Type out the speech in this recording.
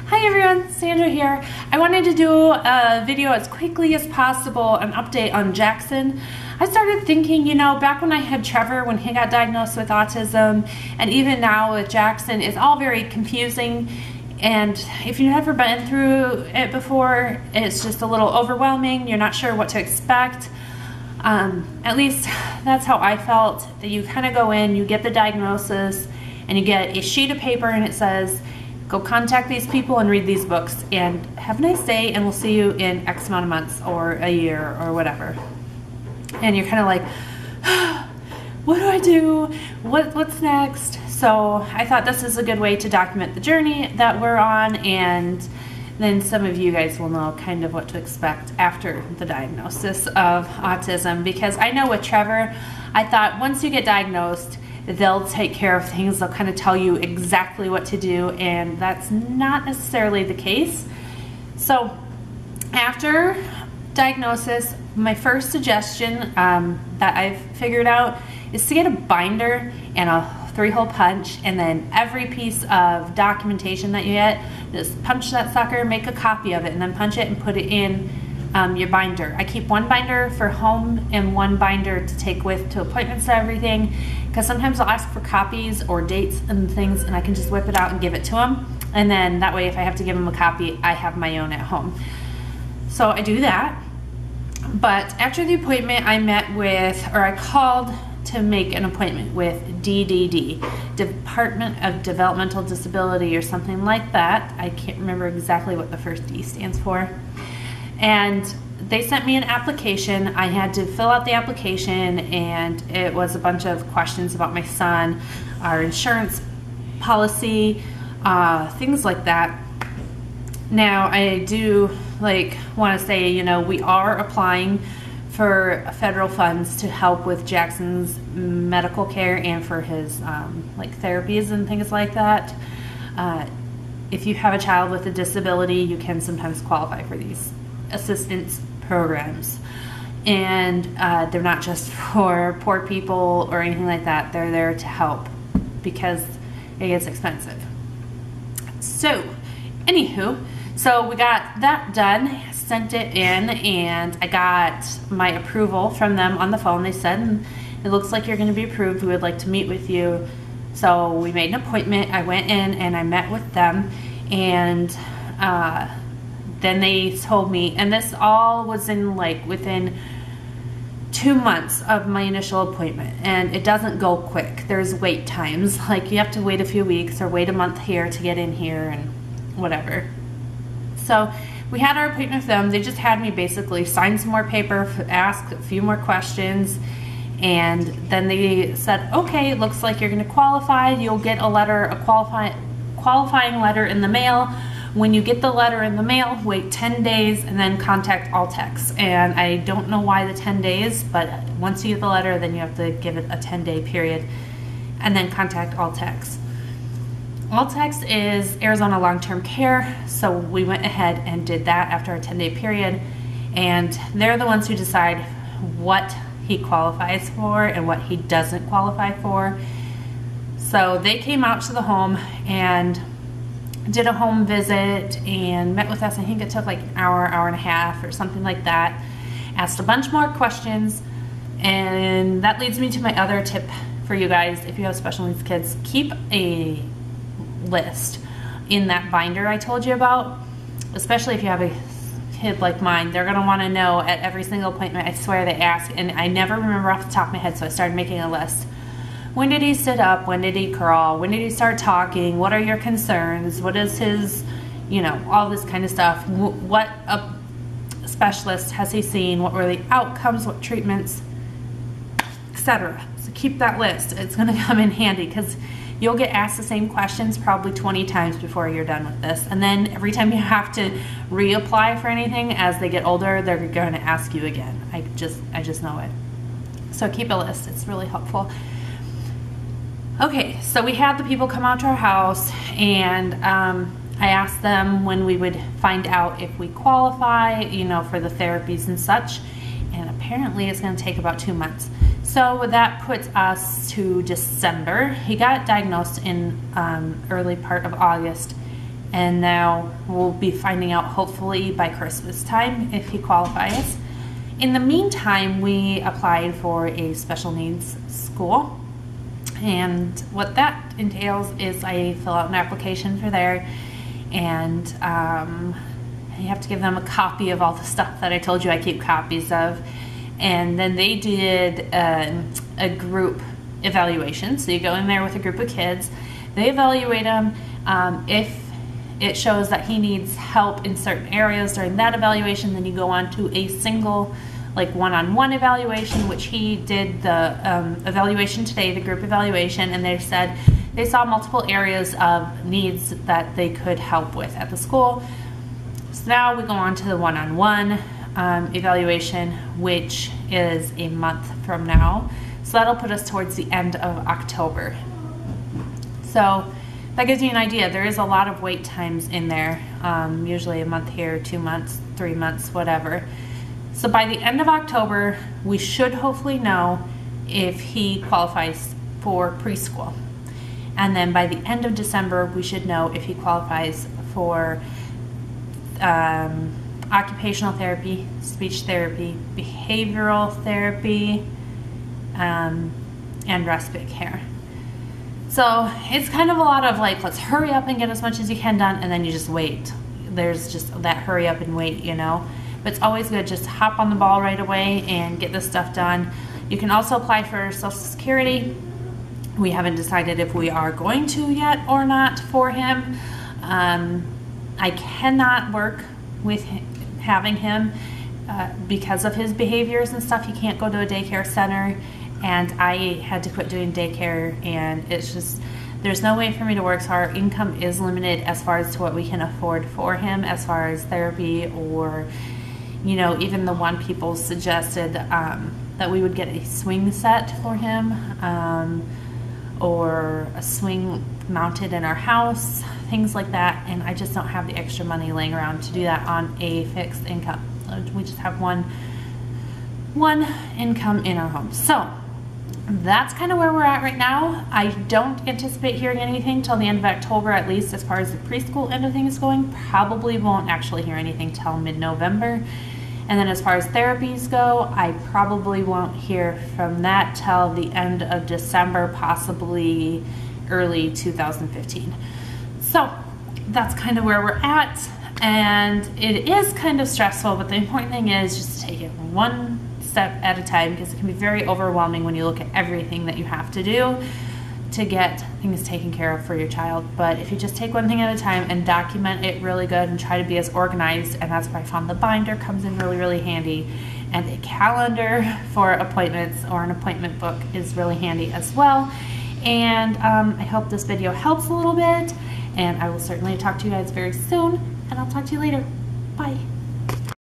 Hi everyone, Sandra here. I wanted to do a video as quickly as possible, an update on Jackson. I started thinking, back when I had Trevor, when he got diagnosed with autism, and even now with Jackson, it's all very confusing. And if you've never been through it before, it's just a little overwhelming. You're not sure what to expect. At least that's how I felt, that you kind of go in, you get the diagnosis, and you get a sheet of paper and it says, go contact these people and read these books and have a nice day, and we'll see you in X amount of months or a year or whatever. And you're kind of like, what do I do? What's next? So I thought this is a good way to document the journey that we're on, and then some of you guys will know kind of what to expect after the diagnosis of autism. Because I know with Trevor, I thought once you get diagnosed, they'll take care of things. They'll kind of tell you exactly what to do, and that's not necessarily the case. So after diagnosis, my first suggestion that I've figured out is to get a binder and a 3-hole punch, and then every piece of documentation that you get, just punch that sucker, make a copy of it, and then punch it and put it in your binder. I keep one binder for home and one binder to take with to appointments and everything, because sometimes I'll ask for copies or dates and things, and I can just whip it out and give it to them, and then that way if I have to give them a copy, I have my own at home. So I do that. But after the appointment, I called to make an appointment with DDD, Department of Developmental Disability or something like that. I can't remember exactly what the first D stands for. And they sent me an application. I had to fill out the application, and it was a bunch of questions about my son, our insurance policy, things like that. Now, I do want to say, we are applying for federal funds to help with Jackson's medical care and for his therapies and things like that. If you have a child with a disability, you can sometimes qualify for these assistance programs, and they're not just for poor people or anything like that. They're there to help because it gets expensive. So anywho, so we got that done, sent it in, and I got my approval from them on the phone. They said, it looks like you're going to be approved. We would like to meet with you. So we made an appointment. I went in and I met with them, and then they told me, and this all was in within 2 months of my initial appointment, and it doesn't go quick. There's wait times. You have to wait a few weeks or wait a month here to get in here and whatever. So we had our appointment with them. They just had me basically sign some more paper, ask a few more questions, and then they said, okay, it looks like you're going to qualify. You'll get a qualifying letter in the mail. When you get the letter in the mail, wait 10 days and then contact Altex. And I don't know why the 10 days, but once you get the letter, then you have to give it a 10-day period and then contact Altex. Altex is Arizona Long-Term Care, so we went ahead and did that after a 10-day period, and they're the ones who decide what he qualifies for and what he doesn't qualify for. So they came out to the home and did a home visit and met with us. I think it took an hour and a half or something like that. Asked a bunch more questions, and that leads me to my other tip for you guys. If you have special needs kids, keep a list in that binder I told you about, especially if you have a kid like mine. They're going to want to know at every single appointment. I swear they ask, and I never remember off the top of my head, so I started making a list. When did he sit up? When did he crawl? When did he start talking? What are your concerns? What is his, all this kind of stuff. What a specialist has he seen? What were the outcomes? What treatments? Etc. So keep that list. It's going to come in handy because you'll get asked the same questions probably 20 times before you're done with this. And then every time you have to reapply for anything as they get older, they're going to ask you again. I just know it. So keep a list. It's really helpful. Okay, so we had the people come out to our house, and I asked them when we would find out if we qualify, for the therapies and such. And apparently it's going to take about 2 months. So that puts us to December. He got diagnosed in early part of August, and now we'll be finding out hopefully by Christmas time if he qualifies. In the meantime, we applied for a special needs school, and what that entails is I fill out an application for there, and you have to give them a copy of all the stuff that I told you I keep copies of. And then they did a group evaluation. So you go in there with a group of kids, they evaluate him. If it shows that he needs help in certain areas during that evaluation, then you go on to a single, like one-on-one evaluation, which he did the evaluation today, the group evaluation, and they said they saw multiple areas of needs that they could help with at the school. So now we go on to the one-on-one evaluation, which is a month from now. So that'll put us towards the end of October. So that gives you an idea. There is a lot of wait times in there, usually a month here, 2 months, 3 months, whatever. So by the end of October, we should hopefully know if he qualifies for preschool. And then by the end of December, we should know if he qualifies for occupational therapy, speech therapy, behavioral therapy, and respite care. So it's kind of a lot of like, let's hurry up and get as much as you can done, and then you just wait. There's just that hurry up and wait, you know. But it's always good just to hop on the ball right away and get this stuff done. You can also apply for Social Security. We haven't decided if we are going to yet or not for him. I cannot work with having him because of his behaviors and stuff. He can't go to a daycare center, and I had to quit doing daycare, and it's just, there's no way for me to work, so our income is limited as far as to what we can afford for him as far as therapy, or, you know, even the one people suggested that we would get a swing set for him, or a swing mounted in our house, things like that, and I just don't have the extra money laying around to do that on a fixed income. We just have one income in our home. So that's kind of where we're at right now. I don't anticipate hearing anything till the end of October, at least as far as the preschool end of things going. Probably won't actually hear anything till mid-November. And then as far as therapies go, I probably won't hear from that till the end of December, possibly early 2015. So that's kind of where we're at, and it is kind of stressful, but the important thing is just to take it one step at a time, because it can be very overwhelming when you look at everything that you have to do to get things taken care of for your child. But if you just take one thing at a time and document it really good and try to be as organized, and that's where I found the binder comes in really, really handy, and a calendar for appointments or an appointment book is really handy as well. And I hope this video helps a little bit, and I will certainly talk to you guys very soon, and I'll talk to you later. Bye.